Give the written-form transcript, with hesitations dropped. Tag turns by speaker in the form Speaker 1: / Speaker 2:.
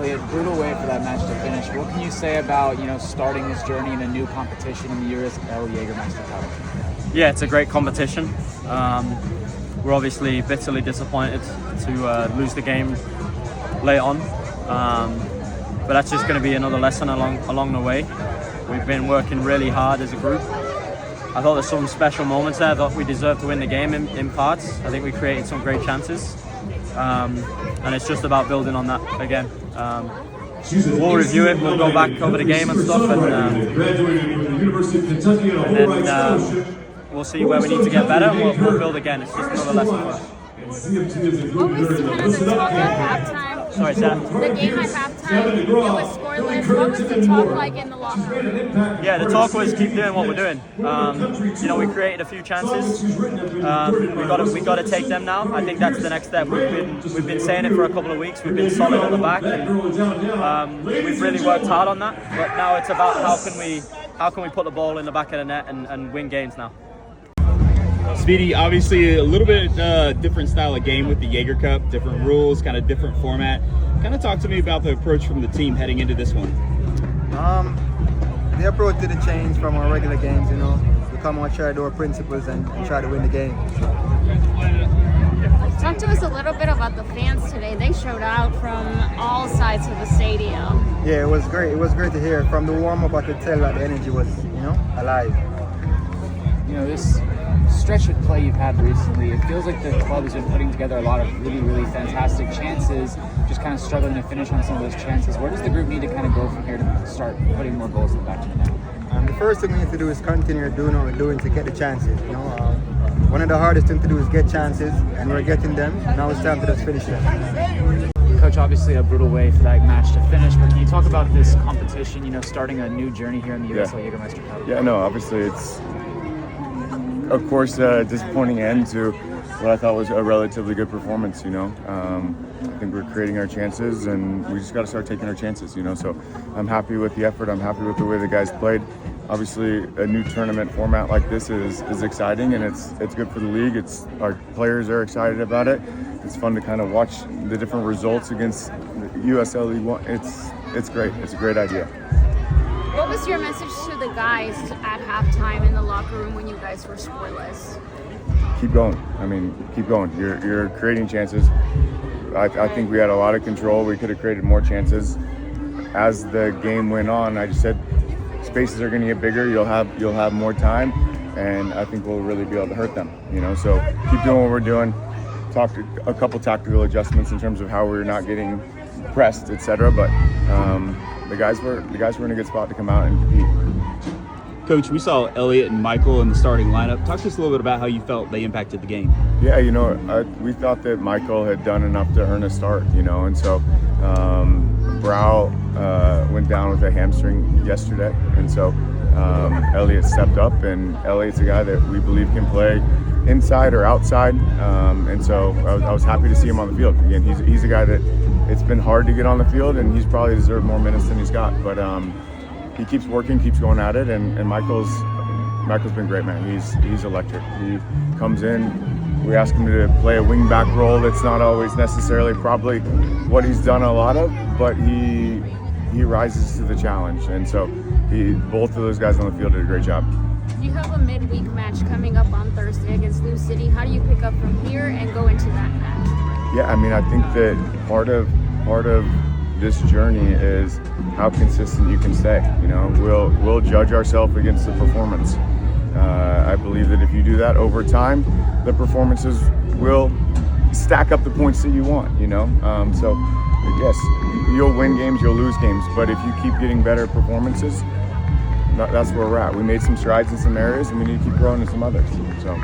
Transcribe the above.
Speaker 1: Eliot, brutal way for that match to finish. What can you say about, starting this journey in a new competition in the USL Jagermeister Cup?
Speaker 2: Yeah, it's a great competition. We're obviously bitterly disappointed to lose the game late on, but that's just going to be another lesson along the way. We've been working really hard as a group. I thought there's some special moments there. I thought we deserved to win the game in parts. I think we created some great chances. And it's just about building on that again. We'll review it, we'll go back over the game and stuff, and then we'll see where we need to get better, and we'll build again. It's just another lesson for us.
Speaker 3: What was kind of the talk at halftime?
Speaker 2: Sorry, Sarah.
Speaker 3: The game at halftime, it was scoreless. What was the talk like in the locker room?
Speaker 2: Yeah, the talk was keep doing what we're doing. We created a few chances. We got to take them now. I think that's the next step. We've been saying it for a couple of weeks. We've been solid at the back, and we've really worked hard on that. But now it's about how can we put the ball in the back of the net and win games now.
Speaker 4: Speedy, obviously a little bit different style of game with the Jager Cup, different rules, kind of different format. Kind of talk to me about the approach from the team heading into this one.
Speaker 5: The approach didn't change from our regular games, We come out, try to do our principles and try to win the game.
Speaker 3: Talk to us a little bit about the fans today. They showed out from all sides of the stadium.
Speaker 5: Yeah, it was great. It was great to hear. From the warm-up, I could tell that the energy was, alive.
Speaker 1: This stretch of play you've had recently, it feels like the club has been putting together a lot of really, really fantastic chances, just kind of struggling to finish on some of those chances. Where does the group need to kind of go from here to start putting more goals in the back of the net?
Speaker 5: The first thing we need to do is continue doing what we're doing to get the chances. One of the hardest things to do is get chances, and we're getting them. Now it's time to just finish them.
Speaker 1: Coach, obviously a brutal way for that match to finish, but can you talk about this competition, starting a new journey here in the USL Jagermeister Cup?
Speaker 6: Yeah, no, obviously it's, of course, a disappointing end to what I thought was a relatively good performance, I think we're creating our chances, and we just got to start taking our chances, So I'm happy with the effort. I'm happy with the way the guys played. Obviously, a new tournament format like this is exciting, and it's good for the league. Our players are excited about it. It's fun to kind of watch the different results against the USL League One. It's great. It's a great idea.
Speaker 3: What was your message to the guys at halftime in the locker room when you guys were scoreless?
Speaker 6: Keep going. Keep going. You're creating chances. I think we had a lot of control. We could have created more chances. As the game went on, I just said spaces are going to get bigger. You'll have more time, and I think we'll really be able to hurt them. So keep doing what we're doing. Talk a couple tactical adjustments in terms of how we're not getting pressed, etc. But the guys were in a good spot to come out and compete.
Speaker 4: Coach, we saw Eliot and Michael in the starting lineup. Talk to us a little bit about how you felt they impacted the game.
Speaker 6: Yeah, we thought that Michael had done enough to earn a start, and so Brow went down with a hamstring yesterday, and so Eliot stepped up, and Eliot's a guy that we believe can play inside or outside, and so I was happy to see him on the field. Again, he's a guy that it's been hard to get on the field, and he's probably deserved more minutes than he's got, but he keeps working, keeps going at it, and Michael's been great, man. He's electric. He comes in, we ask him to play a wing-back role that's not always necessarily probably what he's done a lot of, but he rises to the challenge, and so both of those guys on the field did a great job.
Speaker 3: You have a midweek match coming up on Thursday against Lou City. How do you pick up from here and go into that match?
Speaker 6: Yeah, I think that part of this journey is how consistent you can stay. We'll judge ourselves against the performance. I believe that if you do that over time, the performances will stack up the points that you want. So yes, you'll win games, you'll lose games, but if you keep getting better performances, that's where we're at. We made some strides in some areas, and we need to keep growing in some others. So.